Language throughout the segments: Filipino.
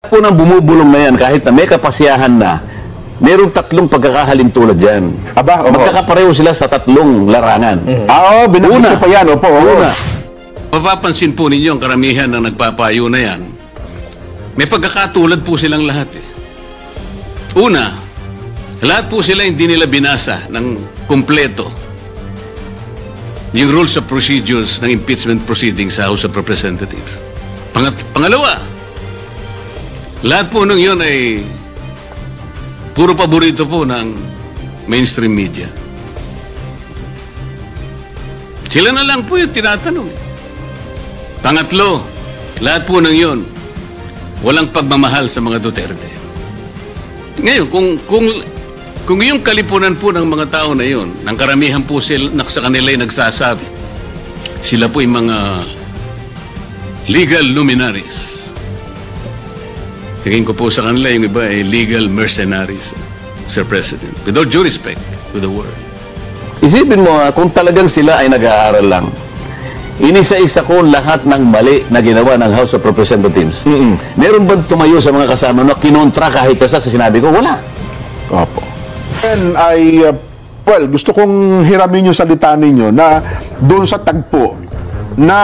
Po nang bumubulong na yan, kahit na may kapasiyahan na, merong tatlong pagkakahalin tulad yan. Aba, opo. Magkakapareho sila sa tatlong larangan. Oo, binanggit ko pa yan, opo. Una, mapapansin po ninyo ang karamihan ng nagpapayo na yan, may pagkakatulad po silang lahat. Una, lahat po sila hindi nila binasa ng kumpleto yung rules of procedures ng impeachment proceedings sa House of Representatives. Pangalawa, lahat po nung yun ay puro paborito po ng mainstream media. Sila na lang po yung tinatanong. Pangatlo, lahat po ng yun, walang pagmamahal sa mga Duterte. Ngayon, kung yung kalipunan po ng mga tao na yun, ng karamihan po sila, sa kanila ay nagsasabi, sila po yung mga legal luminaries. Tingin ko po sa kanila, yung iba ay legal mercenaries, Sir President. With all due respect to the word. Isipin mo, kung talagang sila ay nag-aaral lang, inisa-isa ko lahat ng mali na ginawa ng House of Representatives. Meron ba tumayo sa mga kasama na kinontra kahit isa sa sinabi ko? Wala. Opo. And well, gusto kong hiramin yung salita ninyo na doon sa tagpo na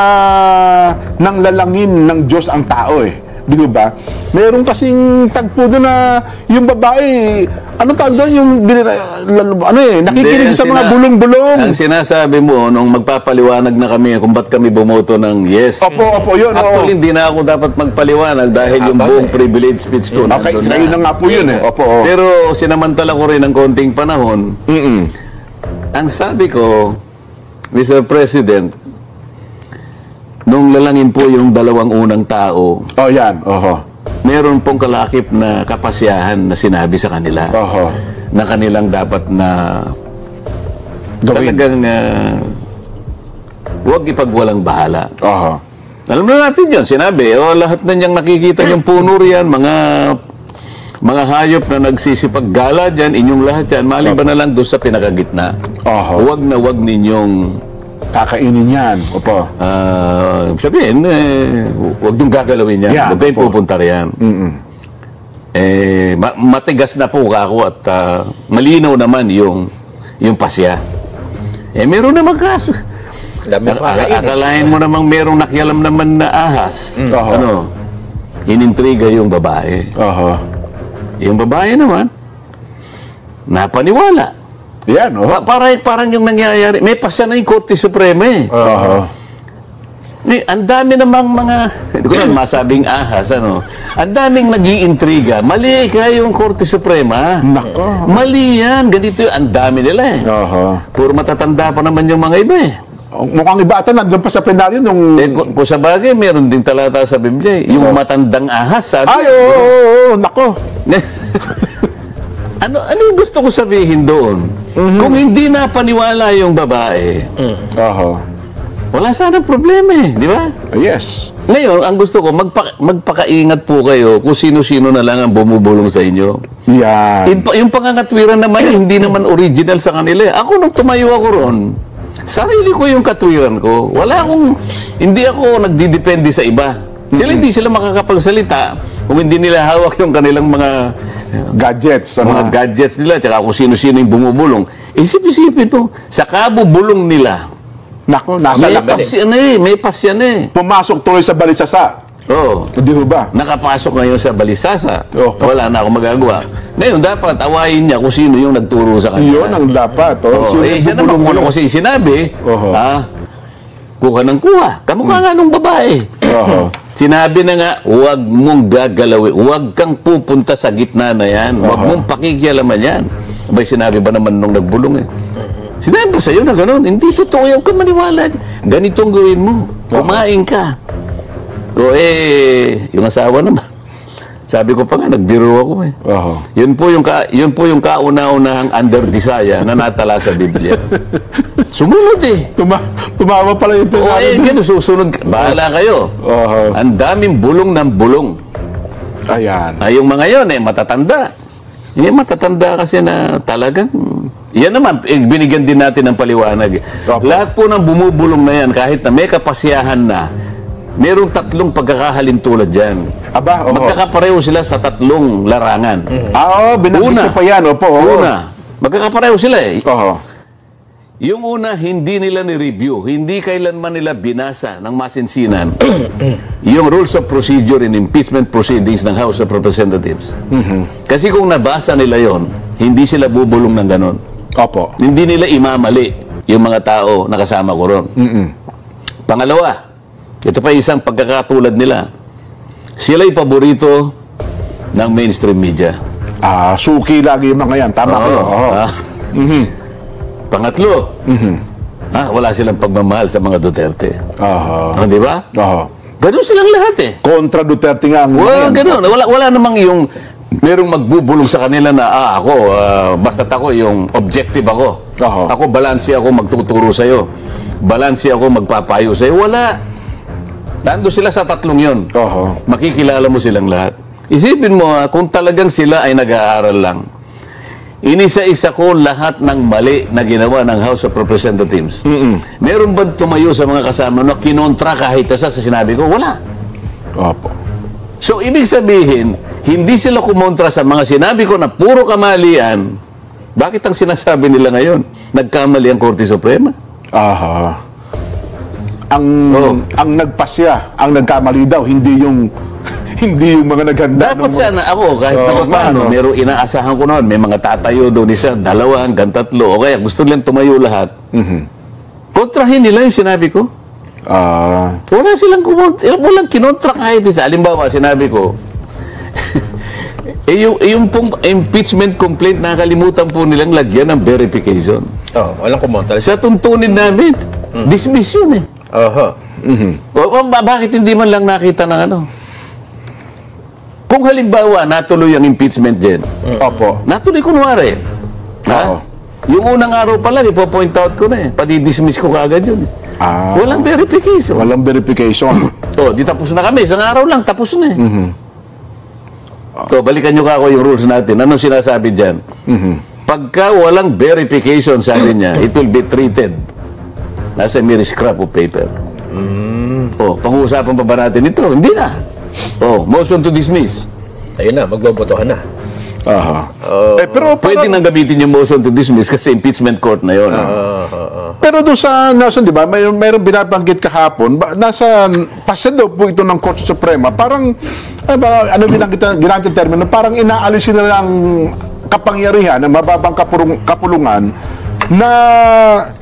nang lalangin ng Diyos ang tao Di ba? Meron kasing tagpo doon na yung babae, ano tawag doon? Yung, nakikinig sa mga bulong-bulong. Ang sinasabi mo, nung magpapaliwanag na kami kung ba't kami bumoto ng yes. Opo, yun. Actually, hindi na ako dapat magpaliwanag dahil yung buong privilege speech ko nandun na. Ngayon na nga po yun Opo. Pero sinamantala ko rin ng konting panahon. Ang sabi ko, Mr. President, nung lalangin po yung dalawang unang tao, yan. meron pong kalakip na kapasyahan na sinabi sa kanila na kanilang dapat na talagang huwag ipagwalang bahala. Alam na natin yun, sinabi, lahat na niyang nakikita niyong puno riyan, mga hayop na nagsisipaggala dyan, inyong lahat yan, maliban na lang doon sa pinakagitna. Huwag na huwag ninyong kakainin yan. Opo. Sabihin, huwag niyong gagalawin yan. Huwag kayong pupunta riyan. Matigas na po ako at malinaw naman yung pasya. Meron naman kaso. Akalain mo namang merong nakialam naman na ahas. Inintriga yung babae. Yung babae naman, napaniwala. Yan, parang yung nangyayari. May pasya na yung Korte Suprema ang dami namang mga, hindi ko lang masabing ahas, ang daming nag-iintriga. Mali yung Korte Suprema. Nako. Mali yan. Ganito ang dami nila Puro matatanda pa naman yung mga iba Mukhang iba ata nandun pa sa plenaryo nung... kung sa bagay, meron din talata sa Biblia. Yung matandang ahas, sabi. Nako. Ano yung gusto ko sabihin doon? Kung hindi na paniwala yung babae, wala sana problema di ba? Yes. Ngayon, ang gusto ko, magpakaingat po kayo kung sino-sino na lang ang bumubulong sa inyo. Yan. Yung pangangatwiran naman, hindi naman original sa kanila. Ako, nung tumayo ako ron, sarili ko yung katwiran ko. Hindi ako nagdidepende sa iba. Hindi sila makakapagsalita kung hindi nila hawak yung kanilang mga gadgets. Mga gadgets nila, tsaka kung sino-sino yung bumubulong. Isip-isipin po, sa kabubulong nila, nako, nasa may pasyan pumasok tuloy sa balisasa. Hindi ba? Nakapasok ngayon sa balisasa. Wala na akong magagawa. Ngayon, dapat awayin niya kung sino yung nagturo sa kanya. Yun ang dapat. Siya naman kung ano kasi sinabi, kuha ng kuha. Kamukha nga nung babae. Sinabi na nga, huwag mong gagalawin. Huwag kang pupunta sa gitna na yan. Huwag mong pakikialaman yan. Abay, sinabi ba naman nung nagbulong Sinabi ba sa'yo na gano'n? Hindi totoo. Huwag kang maniwala. Ganitong gawin mo. Kumain ka. Yung asawa naman. Sabi ko pa nga, nagbiro ako Yun po yung kauna-unahang under desire na natala sa Biblia. Sumunod Tumawa pala yung ganun, susunod. Bahala kayo. Ang daming bulong ng bulong. Ayan. Yung mga yun, matatanda. Matatanda kasi na talagang... Yan naman, binigyan din natin ng paliwanag. Lahat po ng bumubulong na yan, kahit na may kapasyahan na, merong 3 pagkakahalintulad dyan. Aba, oo. Magkakapareho sila sa 3 larangan. Binanggit ko pa yan, opo. Una, magkakapareho sila eh. Oo. Yung una, hindi nila ni-review, hindi kailanman nila binasa ng masinsinan yung rules of procedure in impeachment proceedings ng House of Representatives. Kasi kung nabasa nila yon, hindi sila bubulong ng ganon. Opo. Hindi nila imamali yung mga tao na kasama ko ron. Pangalawa, ito pa isang pagkakatulad nila. Sila'y paborito ng mainstream media. Suki lagi yung mga yan. Tama kayo. Oo. Pangatlo, wala silang pagmamahal sa mga Duterte. Di ba? Ganun silang lahat eh. Kontra Duterte nga. Ganun. Wala namang yung merong magbubulong sa kanila na ako, basta't ako yung objective ako. Ako, balanse ako magtuturo sa'yo. Balanse ako magpapayo sa'yo. Wala. Nando sila sa 3 yun. Makikilala mo silang lahat. Isipin mo, kung talagang sila ay nag-aaral lang, inisa-isa ko lahat ng mali na ginawa ng House of Representatives. Meron ba tumayo sa mga kasama na kinontra kahit isa sa sinabi ko? Wala. Opo. So, ibig sabihin, hindi sila kumontra sa mga sinabi ko na puro kamalian. Bakit ang sinasabi nila ngayon? Nagkamali ang Korte Suprema? Ang nagpasya, ang nagkamali daw, hindi yung mga naghanda. Dapat sana ako, kahit paano, merong inaasahan ko noon, may mga tatayo doon, isa, 2 hanggang 3, o kaya gusto nilang tumayo lahat. Kontrahin nila yung sinabi ko. Wala silang walang kinontra kahit isa. Halimbawa, sinabi ko, yung pong impeachment complaint, nakalimutan po nilang lagyan ng verification. Walang kumontra. Sa tuntunin namin, dismiss yun eh. Bakit hindi man lang nakita ng ano? Kung halimbawa, natuloy ang impeachment din. Opo. Natuloy kunwari. Yung unang araw pa lang, ipo-point out ko na eh. Pati-dismiss ko kaagad yun. Walang verification. Walang verification. Di tapos na kami. Isang araw lang, tapos na eh. Balikan nyo ka ako yung rules natin. Anong sinasabi dyan? Pagka walang verification, sabi niya, it will be treated as a mere scrap of paper. Pang-uusapan pa ba natin ito? Hindi na. Motion to dismiss. Ayun na, magbobotohan na. Pero pwede nang gamitin yung motion to dismiss kasi impeachment court na yun. Pero doon sa di ba, mayroong binabanggit kahapon, nasa pasa daw po ito ng Korte Suprema, parang, ano ginamit yung termino, parang inaalis nila lang kapangyarihan ng mababang kapulungan na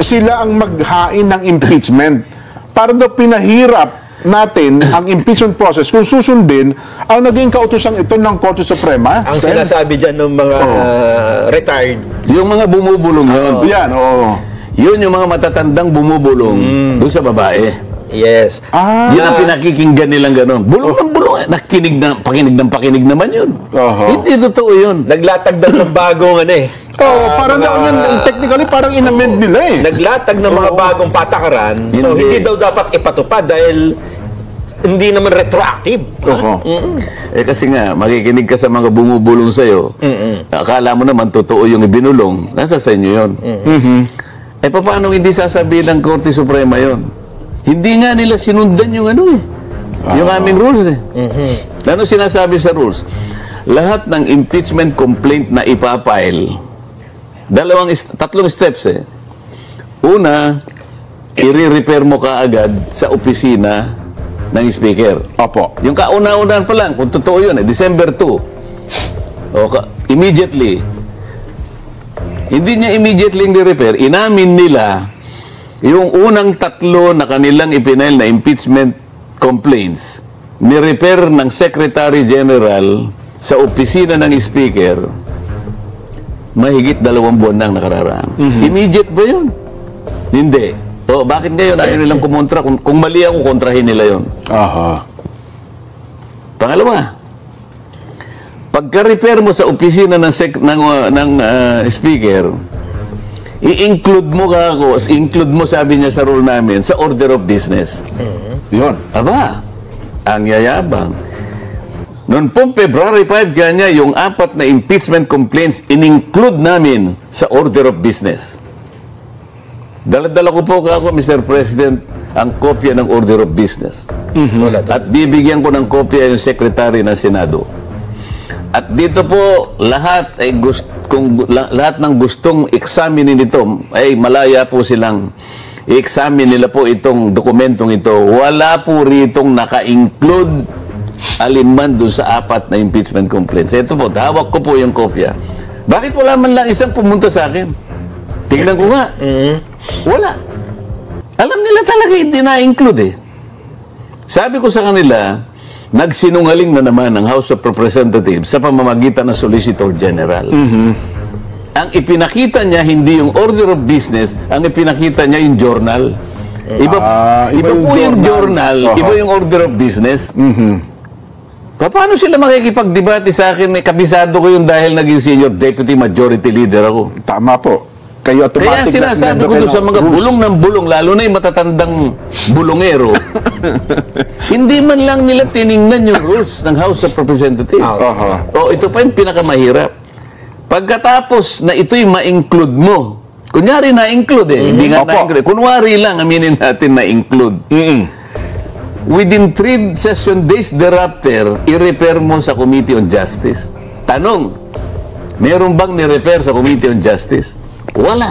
sila ang maghain ng impeachment. Para daw pinahirap natin ang impeachment process kung susundin ang naging kautusan ito ng Korte Suprema. Ang sinasabi dyan ng mga retired. Yung mga bumubulong yun. Yan, Yun yung mga matatandang bumubulong doon sa babae. Yes. Yan ang pinakikinggan nilang gano'n. Bulong ng bulong. Pakinig naman yun. Hindi totoo yun. Naglatag ng bagong parang technically parang inamend nila eh. Naglatag ng mga bagong patakaran. So, hindi daw dapat ipatupad dahil hindi naman retroactive. Kasi nga, makikinig ka sa mga bumubulong sa'yo. Akala mo naman totoo yung ibinulong. Nasa sa inyo yun. Paano hindi sasabihin ng Korte Suprema yun? Hindi nga nila sinundan yung yung aming rules eh. Ano sinasabi sa rules? Lahat ng impeachment complaint na ipapile, 3 steps eh. Una, i-repair mo kaagad sa opisina ng speaker. Opo. Yung kauna-unahan pa lang, kung totoo yun December 2. Immediately. Hindi niya immediately i-repair. Inamin nila yung unang 3 na kanilang ipinail na impeachment complaints, ni-repair ng Secretary General sa opisina ng speaker, mahigit 2 buwan nang nakararaan. Immediate ba yun? Hindi. Bakit ngayon ayaw nilang kumontra? Kung mali ako, kontrahin nila yun. Pangalawa, pagka-repair mo sa opisina ng speaker, i-include mo, sabi niya sa rule namin, sa order of business. Yun. Aba, ang yayabang. Noon pong February 5 kanya, yung 4 na impeachment complaints in-include namin sa order of business. Dala-dala ko po ako, Mr. President, ang kopya ng Order of Business. Wala doon. At bibigyan ko ng kopya yung Secretary ng Senado. At dito po, lahat ay lahat ng gustong examinin ito, ay malaya po silang i-examine nila po itong dokumentong ito. Wala po ritong naka-include alinman doon sa 4 na impeachment complaints. Ito po, hawak ko po yung kopya. Bakit wala man lang isang pumunta sa akin? Tingnan ko nga. Wala. Alam nila talaga hindi na-include eh. Sabi ko sa kanila, nagsinungaling na naman ang House of Representatives sa pamamagitan ng Solicitor General. Ang ipinakita niya hindi yung Order of Business, ang ipinakita niya yung journal. Iba po yung journal, iba yung Order of Business. Paano sila makikipagdebate sa akin? Kabisado ko yun dahil naging Senior Deputy Majority Leader ako. Tama po. Kayo Kaya automatic sinasabi ko doon sa mga bulong ng bulong, lalo na yung matatandang bulongero, hindi man lang nila tiningnan yung rules ng House of Representatives. O ito pa yung pinakamahirap. Pagkatapos na ito'y ma-include mo, kunyari na-include hindi nga na-include. Kunwari lang, aminin natin na-include. Within 3 session days thereafter, i-repair mo sa Committee on Justice. Tanong, meron bang ni-repair sa Committee on Justice? Wala.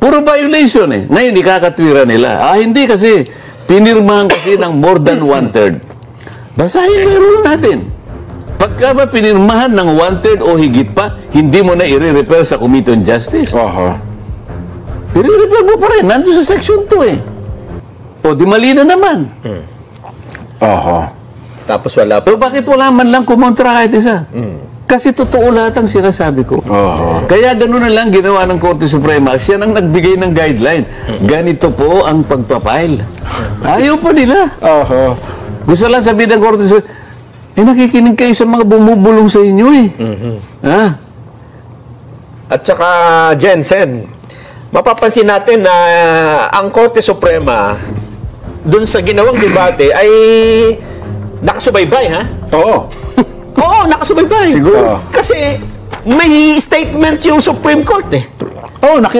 Puro violation eh. Ngayon, ikakatwira nila. Hindi kasi, pinirmahan kasi ng more than 1/3. Basahin mo yung rule natin. Pagka ba pinirmahan ng 1/3 o higit pa, hindi mo na i-repair sa Committee on Justice. I-repair mo pa rin. Nandun sa Section 2 eh. O, di mali na naman. Tapos wala pa. Pero bakit wala man lang kumontra kahit isa? Kasi totoo lahat ang sinasabi ko. Kaya gano'n na lang ginawa ng Korte Suprema. Siya nang nagbigay ng guideline. Ganito po ang pagpapile. Ayaw pa nila. Gusto lang sabihin ng Korte Suprema, nakikinig kayo sa mga bumubulong sa inyo eh. At saka, Jensen, mapapansin natin na ang Korte Suprema, dun sa ginawang debate, ay nakasubaybay, ha? Oo, nakasubaybay. Siguro. Kasi may statement yung Supreme Court eh.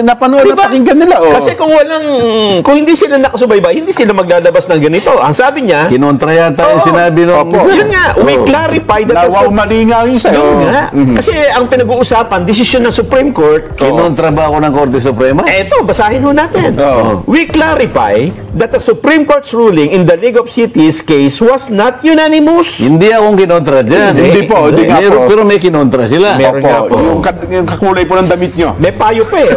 Napanood at pakinggan nila. Kasi kung hindi sila nakasubaybay, hindi sila maglalabas ng ganito. Ang sabi niya, kinontra yata yung sinabi nung isa. yun nga, we clarify that mali nga yung sa'yo. Kasi ang pinag-uusapan, desisyon ng Supreme Court. Kinontra ba ako ng Korte Suprema? Eto, basahin ho natin. We clarify that the Supreme Court's ruling in the League of Cities case was not unanimous. Hindi akong kinontra dyan. Hindi po, hindi nga po. Pero may kinontra sila. Meron nga po. Yung kakulay po ng damit nyo. May payo pa eh.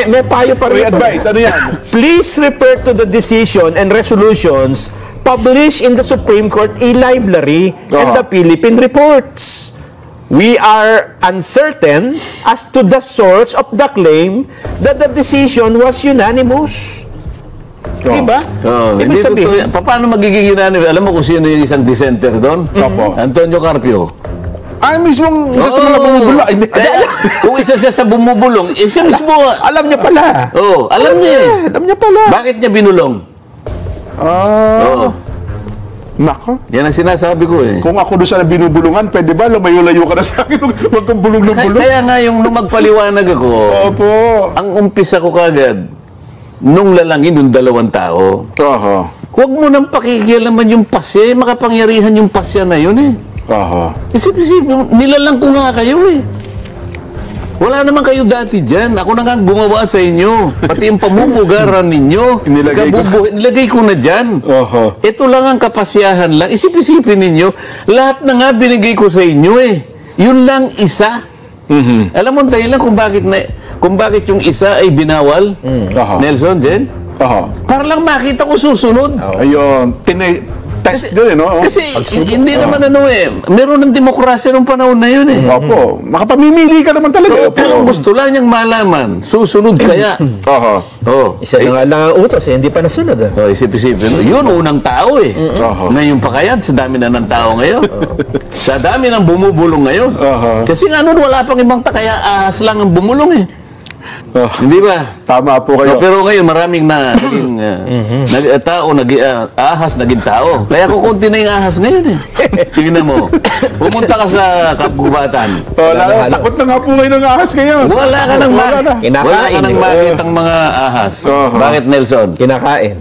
May payo pa rin. Advice, ano yan? Please refer to the decision and resolutions published in the Supreme Court e-library and the Philippine reports. We are uncertain as to the source of the claim that the decision was unanimous. Diba? Ibig sabihin, paano magiging unanimous? Alam mo kung sino yung isang dissenter doon? Antonio Carpio. Mismong isa sa mga bumubulong. Kung isa siya sa bumubulong, siya mismo. alam niya pala. Alam niya eh. Alam niya pala. Bakit niya binulong? Nako. Yan ang sinasabi ko eh. Kung ako doon sa binubulungan, pwede ba lumayo-layo ka na sa akin? Huwag kang bulong ng bulong. Kaya nga yung nung magpaliwanag ako, ang umpisa ko kagad, nung lalangin yung 2 tao. Huwag mo nang pakikialaman yung pasya, makapangyarihan yung pasya na yun eh. Isip-isip, nilalang ko nga kayo eh. Wala naman kayo dati dyan. Ako na nga gumawa sa inyo. Pati yung pamumugaran ninyo. Nilagay ko na dyan. Ito lang ang kapasyahan lang. Isip-isipin ninyo, lahat na nga binigay ko sa inyo eh. Yun lang isa. Alam mo dahilan kung bakit yung isa ay binawal? Nelson, Jen? Para lang makita ko susunod. Ayun. Test doon no? Kasi hindi naman meron ng demokrasya nung panahon na yun eh. Makapamimili ka naman talaga. Pero gusto lang niyang malaman, susunod kaya. Isa na nga lang ang utos hindi pa nasunod. Isip-isipin. Yun, unang tao eh. Ngayon pa kaya, sa dami na ng tao ngayon. Sa dami ng bumubulong ngayon. Kasi nga nun, wala pang ibang kaya ahas lang ang bumulong eh. Oh, Hindi ba? tama po kayo. No, pero ngayon maraming na naging tao, ahas naging tao. Kaya kukunti na yung ahas ngayon eh. Tingnan mo. Pumunta ka sa kabubatan. Takot na nga po kayo ng ahas ngayon. Wala ka nang Wala na. Kinakain. makitang mga ahas. Bakit, Nelson? Kinakain.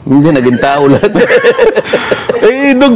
Hindi, naging tao lahat. Nung